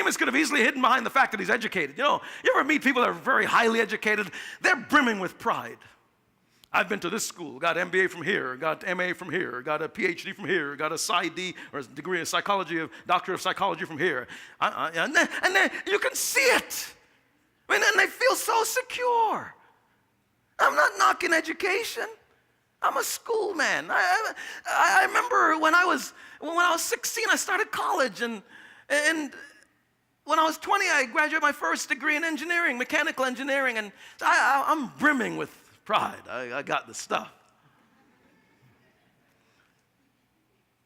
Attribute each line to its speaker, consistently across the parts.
Speaker 1: Nicodemus could have easily hidden behind the fact that he's educated. You ever meet people that are very highly educated? They're brimming with pride. I've been to this school, got an MBA from here, got MA from here, got a Ph.D. from here, got a Ph.D. or a degree of psychology, doctor of psychology from here. And then you can see it. And they feel so secure. I'm not knocking education. I'm a schoolman. I remember when I was 16, I started college, and when I was 20, I graduated my first degree in engineering, mechanical engineering, and I'm brimming with pride. I got the stuff.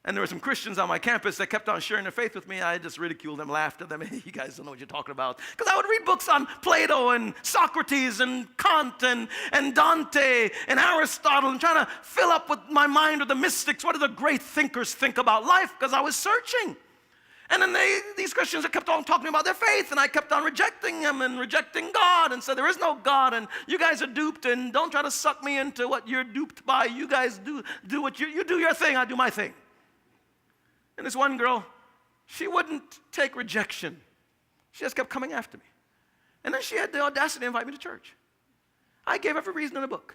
Speaker 1: And there were some Christians on my campus that kept on sharing their faith with me. I just ridiculed them, laughed at them. Hey, you guys don't know what you're talking about. Because I would read books on Plato and Socrates and Kant and Dante and Aristotle and trying to fill up with my mind with the mystics. What do the great thinkers think about life? Because I was searching. And then these Christians kept on talking about their faith, and I kept on rejecting them and rejecting God and said, there is no God, and you guys are duped, and don't try to suck me into what you're duped by. You guys do what you do your thing, I do my thing. And this one girl, she wouldn't take rejection. She just kept coming after me. And then she had the audacity to invite me to church. I gave every reason in the book.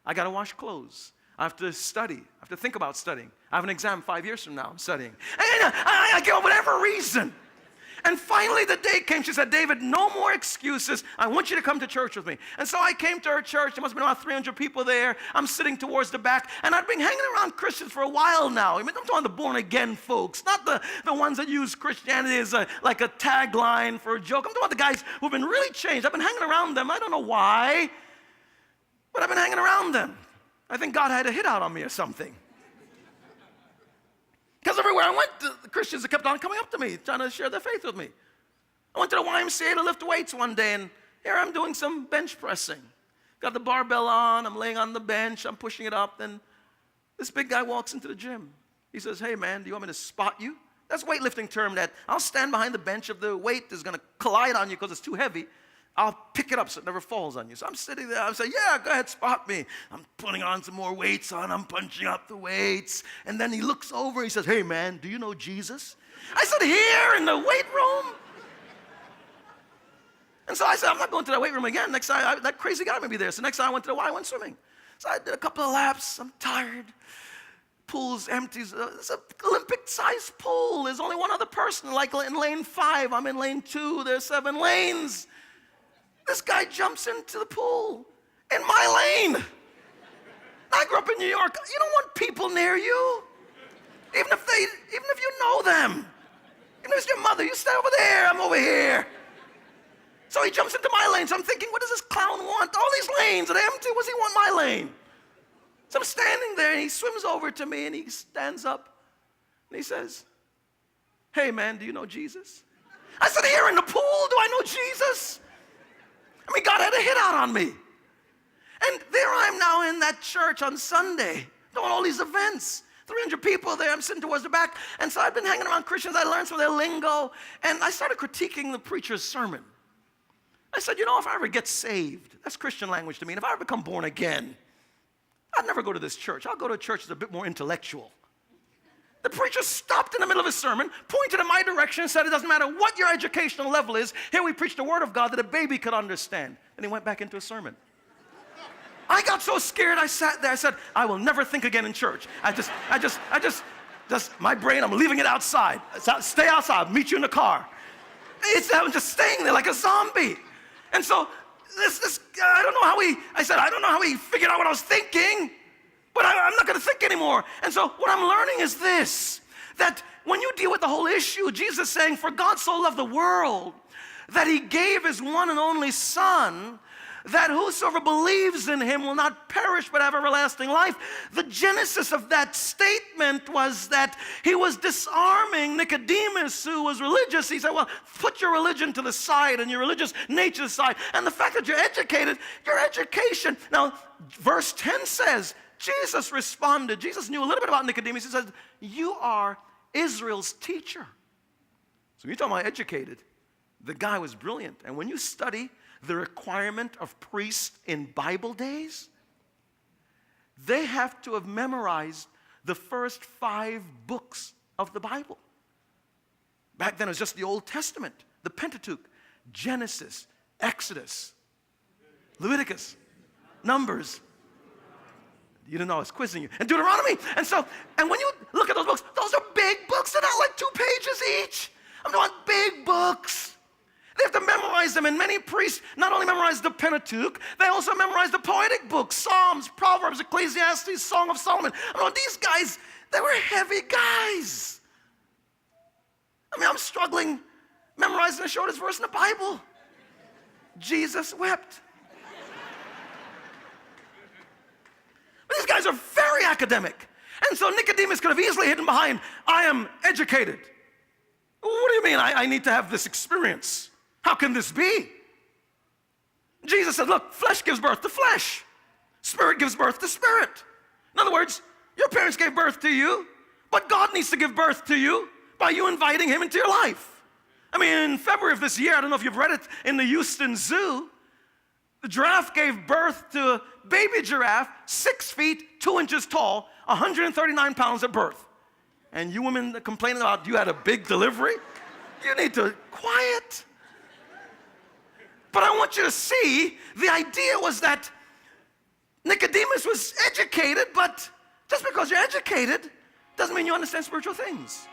Speaker 1: I got to wash clothes. I have to study. I have to think about studying. I have an exam 5 years from now. I'm studying. And I gave up whatever reason. And finally the day came. She said, David, no more excuses. I want you to come to church with me. And so I came to her church. There must have been about 300 people there. I'm sitting towards the back. And I've been hanging around Christians for a while now. I mean, I'm talking the born-again folks, not the ones that use Christianity as like a tagline for a joke. I'm talking about the guys who've been really changed. I've been hanging around them. I don't know why, but I've been hanging around them. I think God had a hit out on me or something. Because everywhere I went, the Christians kept on coming up to me, trying to share their faith with me. I went to the YMCA to lift weights one day, and here I'm doing some bench pressing. Got the barbell on, I'm laying on the bench, I'm pushing it up, and this big guy walks into the gym. He says, hey man, do you want me to spot you? That's a weightlifting term that I'll stand behind the bench. If the weight is going to collide on you because it's too heavy, I'll pick it up so it never falls on you. So I'm sitting there, I'm saying, yeah, go ahead, spot me. I'm putting on some more weights on, I'm punching up the weights. And then he looks over, he says, hey man, do you know Jesus? I said, here in the weight room? And so I said, I'm not going to that weight room again. Next time, that crazy guy may be there. So next time I went to the Y, I went swimming. So I did a couple of laps, I'm tired. Pool's empty, it's an Olympic-sized pool. There's only one other person, like in lane 5, I'm in lane 2, there's 7 lanes. This guy jumps into the pool in my lane. I grew up in New York. You don't want people near you. Even if you know them. Even if it's your mother, you stay over there, I'm over here. So he jumps into my lane. So I'm thinking, what does this clown want? All these lanes are empty. What does he want my lane? So I'm standing there, and he swims over to me, and he stands up, and he says, hey man, do you know Jesus? I said, here in the pool, do I know Jesus? I mean, God had a hit out on me. And there I am now in that church on Sunday, doing all these events. 300 people there, I'm sitting towards the back. And so I've been hanging around Christians, I learned some of their lingo, and I started critiquing the preacher's sermon. I said, if I ever get saved, that's Christian language to me, and if I ever become born again, I'd never go to this church. I'll go to a church that's a bit more intellectual. The preacher stopped in the middle of his sermon, pointed in my direction, and said, it doesn't matter what your educational level is, here we preach the word of God that a baby could understand. And he went back into his sermon. I got so scared, I sat there, I said, I will never think again in church. My brain, I'm leaving it outside. Stay outside, I'll meet you in the car. I'm just staying there like a zombie. And so, this I don't know how he figured out what I was thinking. But I'm not going to think anymore. And so what I'm learning is this, that when you deal with the whole issue, Jesus is saying, for God so loved the world that he gave his one and only Son, that whosoever believes in him will not perish but have everlasting life. The genesis of that statement was that he was disarming Nicodemus, who was religious. He said, well, put your religion to the side and your religious nature aside. And the fact that you're educated, your education. Now, verse 10 says, Jesus responded. Jesus knew a little bit about Nicodemus. He said, you are Israel's teacher. So you're talking about educated. The guy was brilliant. And when you study the requirement of priests in Bible days, they have to have memorized the first 5 books of the Bible. Back then it was just the Old Testament. The Pentateuch, Genesis, Exodus, Leviticus, Numbers. You didn't know I was quizzing you. And Deuteronomy. And when you look at those books, those are big books. They're not like 2 pages each. I'm doing big books. They have to memorize them, and many priests not only memorize the Pentateuch, they also memorize the poetic books, Psalms, Proverbs, Ecclesiastes, Song of Solomon. I mean, these guys, they were heavy guys. I mean, I'm struggling memorizing the shortest verse in the Bible. Jesus wept. But these guys are very academic. And so Nicodemus could have easily hidden behind, I am educated. What do you mean I need to have this experience? How can this be? Jesus said, look, flesh gives birth to flesh. Spirit gives birth to spirit. In other words, your parents gave birth to you, but God needs to give birth to you by you inviting him into your life. I mean, in February of this year, I don't know if you've read it, in the Houston Zoo, the giraffe gave birth to a baby giraffe, 6 feet, 2 inches tall, 139 pounds at birth. And you women complaining about you had a big delivery, you need to quiet. But I want you to see, the idea was that Nicodemus was educated, but just because you're educated doesn't mean you understand spiritual things.